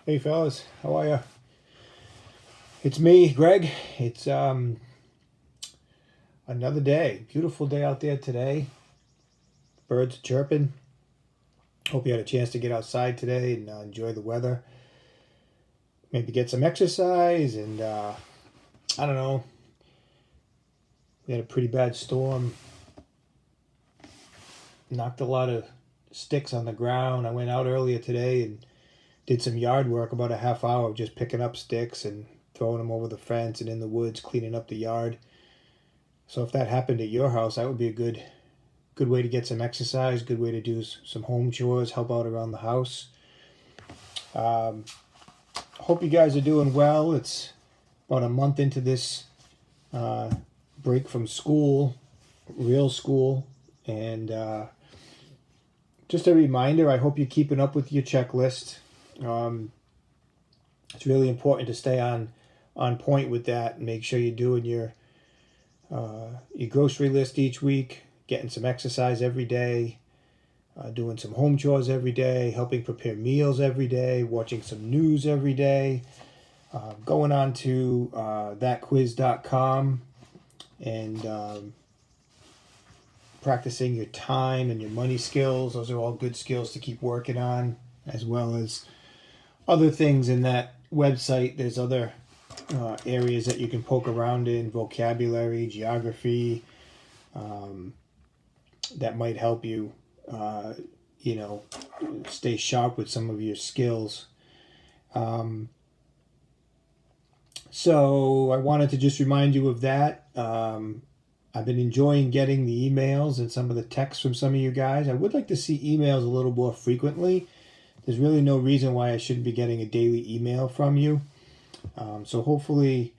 Hey fellas, how are you? It's me, Greg. It's another day. Beautiful day out there today. Birds chirping. Hope you had a chance to get outside today and enjoy the weather. Maybe get some exercise and I don't know. We had a pretty bad storm. Knocked a lot of sticks on the ground. I went out earlier today and did some yard work, about a half hour of just picking up sticks and throwing them over the fence and in the woods, cleaning up the yard. So if that happened at your house, that would be a good way to get some exercise, good way to do some home chores, help out around the house. Um, Hope you guys are doing well. It's about a month into this uh, break from school, real school, and just a reminder, I hope you're keeping up with your checklist. Um, it's really important to stay on point with that and make sure you're doing your grocery list each week, getting some exercise every day, doing some home chores every day, helping prepare meals every day, watching some news every day, going on to thatquiz.com and practicing your time and your money skills. Those are all good skills to keep working on, as well as other things in that website. There's other areas that you can poke around in, vocabulary, geography, that might help you, you know, stay sharp with some of your skills. So I wanted to just remind you of that. I've been enjoying getting the emails and some of the texts from some of you guys. I would like to see emails a little more frequently. There's really no reason why I shouldn't be getting a daily email from you. So hopefully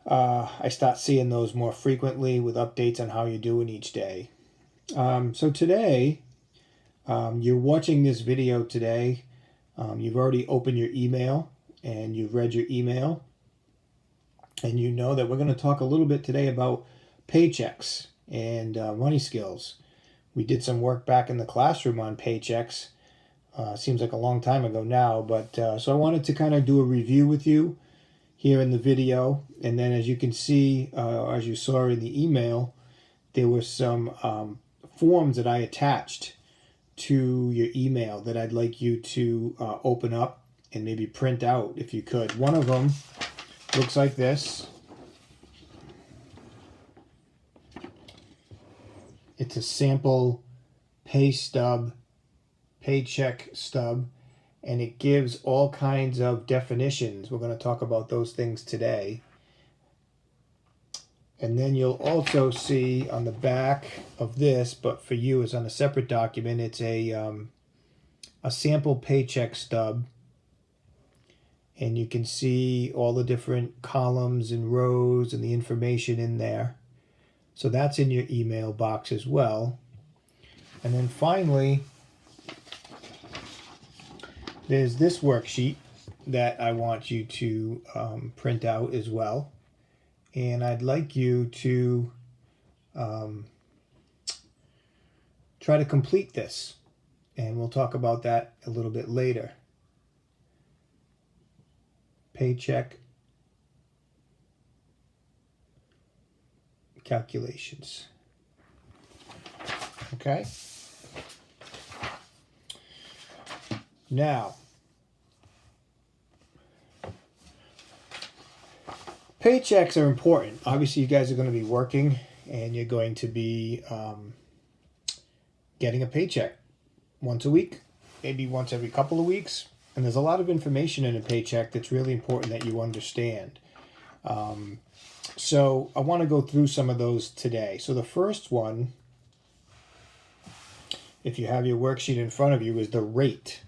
I start seeing those more frequently with updates on how you're doing each day. So today, you're watching this video today. You've already opened your email and you've read your email. And you know that we're going to talk a little bit today about paychecks and money skills. We did some work back in the classroom on paychecks. Seems like a long time ago now, but so I wanted to kind of do a review with you here in the video. And then as you can see, as you saw in the email, there were some forms that I attached to your email that I'd like you to open up and maybe print out if you could. One of them looks like this. It's a sample paycheck stub, and it gives all kinds of definitions. We're going to talk about those things today. And then you'll also see on the back of this, but for you it's on a separate document, it's a sample paycheck stub. And you can see all the different columns and rows and the information in there. So that's in your email box as well. And then finally, there's this worksheet that I want you to print out as well. And I'd like you to try to complete this. And we'll talk about that a little bit later. Paycheck calculations. Okay? Now, paychecks are important. Obviously, you guys are going to be working and you're going to be getting a paycheck once a week, maybe once every couple of weeks. And there's a lot of information in a paycheck that's really important that you understand. So I want to go through some of those today. So the first one, if you have your worksheet in front of you, is the rate.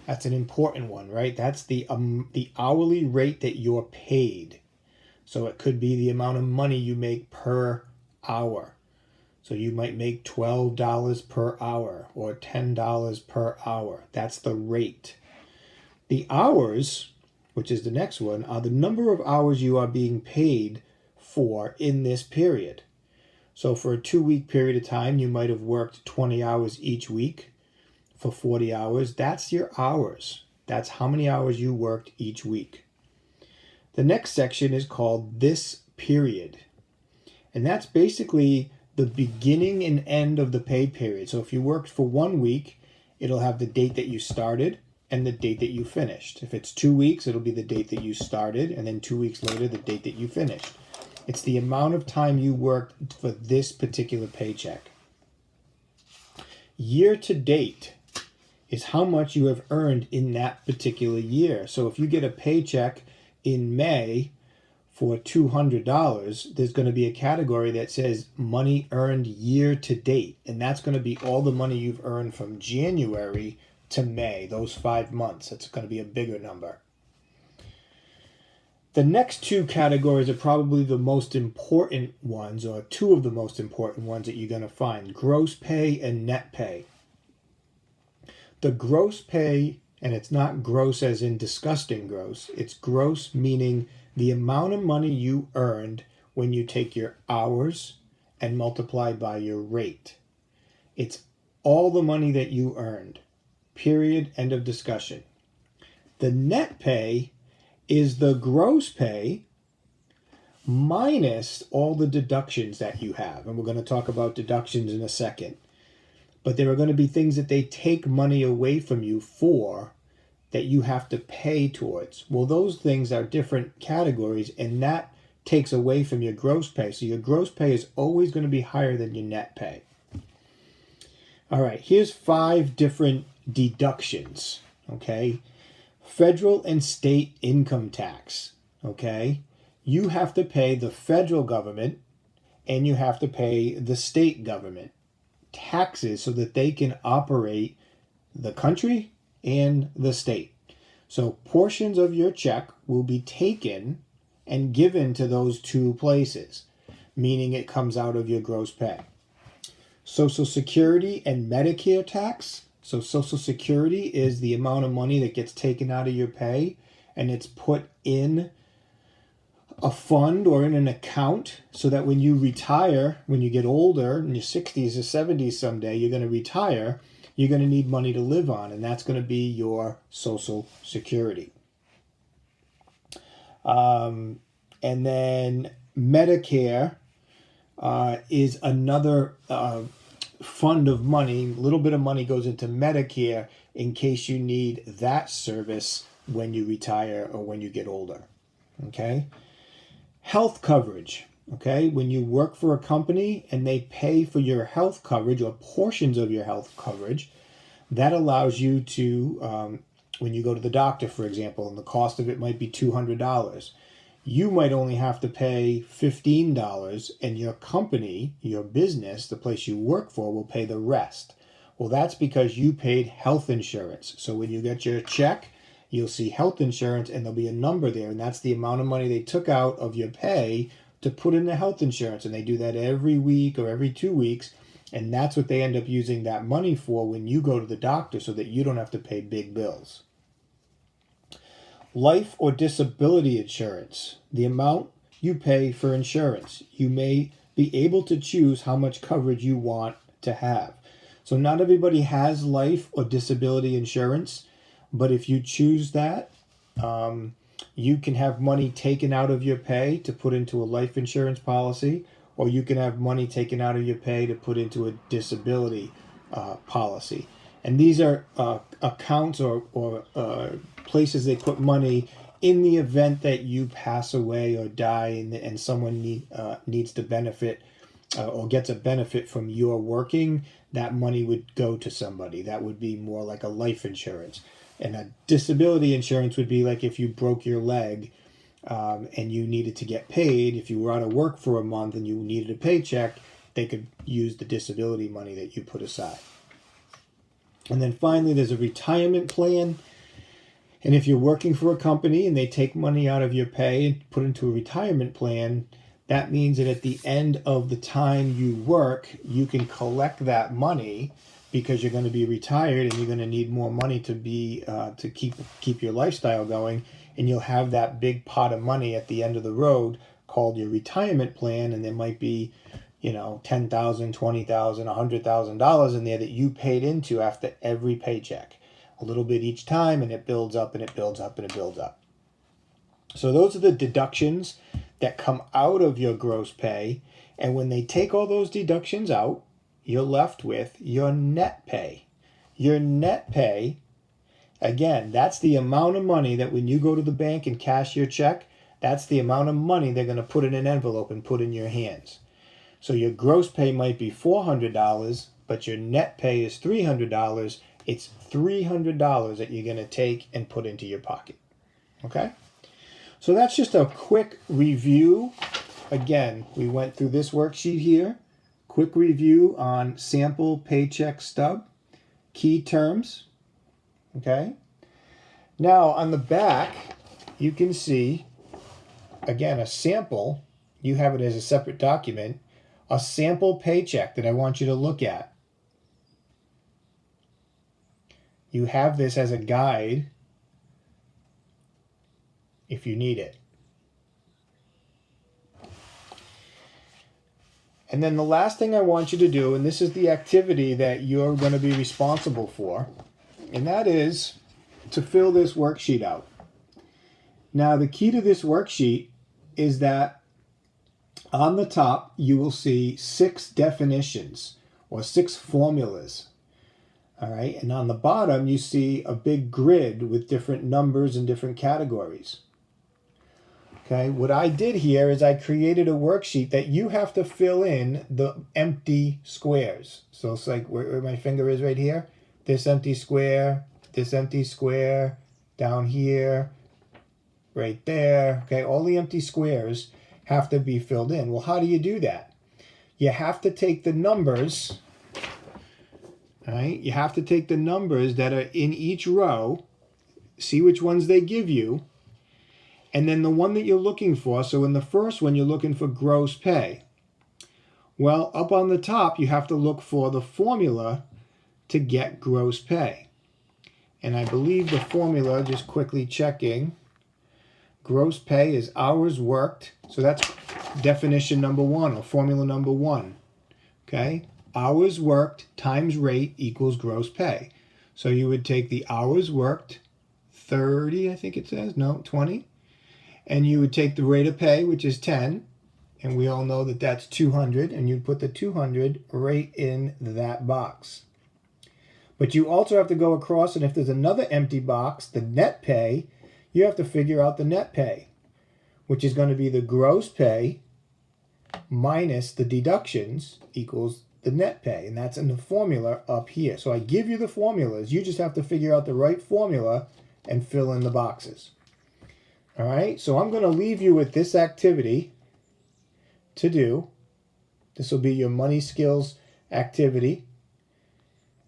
That's an important one, right? That's the hourly rate that you're paid. So it could be the amount of money you make per hour. So you might make $12 per hour or $10 per hour. That's the rate. The hours, which is the next one, are the number of hours you are being paid for in this period. So for a 2-week period of time, you might have worked 20 hours each week for 40 hours. That's your hours. That's how many hours you worked each week. The next section is called this period. And that's basically the beginning and end of the pay period. So if you worked for 1 week, it'll have the date that you started and the date that you finished. If it's 2 weeks, it'll be the date that you started, and then 2 weeks later, the date that you finished. It's the amount of time you worked for this particular paycheck. Year to date is how much you have earned in that particular year. So if you get a paycheck in May for $200, there's going to be a category that says money earned year to date. And that's going to be all the money you've earned from January to May, those 5 months. It's going to be a bigger number. The next two categories are probably the most important ones, or two of the most important ones that you're going to find: gross pay and net pay. The gross pay, and it's not gross as in disgusting gross, it's gross meaning the amount of money you earned when you take your hours and multiply by your rate. It's all the money that you earned. Period. End of discussion. The net pay is the gross pay minus all the deductions that you have. And we're going to talk about deductions in a second. But there are going to be things that they take money away from you for that you have to pay towards. Well, those things are different categories, and that takes away from your gross pay. So your gross pay is always going to be higher than your net pay. All right, here's 5 different deductions, okay? Federal and state income tax, okay? You have to pay the federal government and you have to pay the state government taxes so that they can operate the country and the state. So portions of your check will be taken and given to those two places, meaning it comes out of your gross pay. Social Security and Medicare tax. So Social Security is the amount of money that gets taken out of your pay, and it's put in a fund or in an account so that when you retire, when you get older, in your 60s or 70s someday, you're going to retire, you're going to need money to live on, and that's going to be your Social Security. And then Medicare is another fund of money. A little bit of money goes into Medicare in case you need that service when you retire or when you get older. Okay? Health coverage. Okay? When you work for a company and they pay for your health coverage or portions of your health coverage, that allows you to, when you go to the doctor, for example, and the cost of it might be $200, you might only have to pay $15, and your company, your business, the place you work for, will pay the rest. Well, that's because you paid health insurance. So when you get your check, you'll see health insurance, and there'll be a number there, and that's the amount of money they took out of your pay to put in the health insurance. And they do that every week or every 2 weeks, and that's what they end up using that money for when you go to the doctor, so that you don't have to pay big bills. Life or disability insurance, the amount you pay for insurance. You may be able to choose how much coverage you want to have. So not everybody has life or disability insurance, but if you choose that, you can have money taken out of your pay to put into a life insurance policy, or you can have money taken out of your pay to put into a disability policy. And these are accounts or places they put money in the event that you pass away or die, and someone needs to benefit or gets a benefit from your working. That money would go to somebody. That would be more like a life insurance. And a disability insurance would be like if you broke your leg and you needed to get paid. If you were out of work for a month and you needed a paycheck, they could use the disability money that you put aside. And then finally, there's a retirement plan. And if you're working for a company and they take money out of your pay and put into a retirement plan, that means that at the end of the time you work, you can collect that money because you're going to be retired and you're going to need more money to keep your lifestyle going. And you'll have that big pot of money at the end of the road called your retirement plan, and there might be $10,000, $20,000, $100,000 in there that you paid into after every paycheck. a little bit each time, and it builds up and it builds up and it builds up. So those are the deductions that come out of your gross pay. And when they take all those deductions out, you're left with your net pay. Your net pay, again, that's the amount of money that when you go to the bank and cash your check, that's the amount of money they're going to put in an envelope and put in your hands. So your gross pay might be $400, but your net pay is $300. It's $300 that you're going to take and put into your pocket. Okay? So that's just a quick review. Again, we went through this worksheet here. Quick review on sample paycheck stub. Key terms. Okay? Now, on the back, you can see, again, a sample. You have it as a separate document. A sample paycheck that I want you to look at. You have this as a guide if you need it. And then the last thing I want you to do, and this is the activity that you're going to be responsible for, and that is to fill this worksheet out. Now, the key to this worksheet is that on the top, you will see 6 definitions or 6 formulas. All right, and on the bottom, you see a big grid with different numbers and different categories. Okay, what I did here is I created a worksheet that you have to fill in the empty squares. So it's like where my finger is right here. This empty square, down here, right there. Okay, all the empty squares have to be filled in. Well, how do you do that? You have to take the numbers, all right? You have to take the numbers that are in each row, see which ones they give you, and then the one that you're looking for. So in the first one, you're looking for gross pay. Well, up on the top, you have to look for the formula to get gross pay. And I believe the formula, just quickly checking, gross pay is hours worked. So that's definition number 1 or formula number 1. Okay? Hours worked times rate equals gross pay. So you would take the hours worked, 30, I think it says, no, 20. And you would take the rate of pay, which is 10, and we all know that that's 200, and you'd put the 200 right in that box. But you also have to go across, and if there's another empty box, the net pay, you have to figure out the net pay, which is going to be the gross pay minus the deductions equals the net pay, and that's in the formula up here. So I give you the formulas. You just have to figure out the right formula and fill in the boxes. All right, so I'm going to leave you with this activity to do. This will be your money skills activity.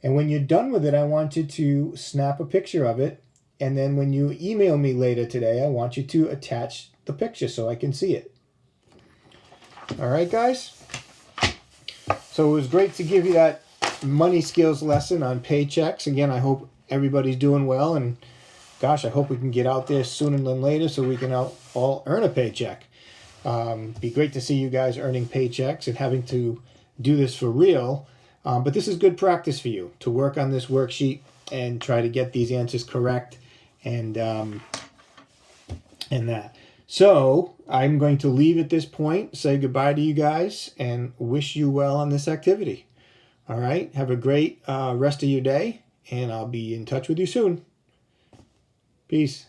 And when you're done with it, I want you to snap a picture of it. And then when you email me later today, I want you to attach the picture so I can see it. All right, guys? So it was great to give you that money skills lesson on paychecks. Again, I hope everybody's doing well, and gosh, I hope we can get out there sooner than later so we can all earn a paycheck. Be great to see you guys earning paychecks and having to do this for real. But this is good practice for you to work on this worksheet and try to get these answers correct and that. So I'm going to leave at this point, say goodbye to you guys, and wish you well on this activity. All right, have a great rest of your day, and I'll be in touch with you soon. Peace.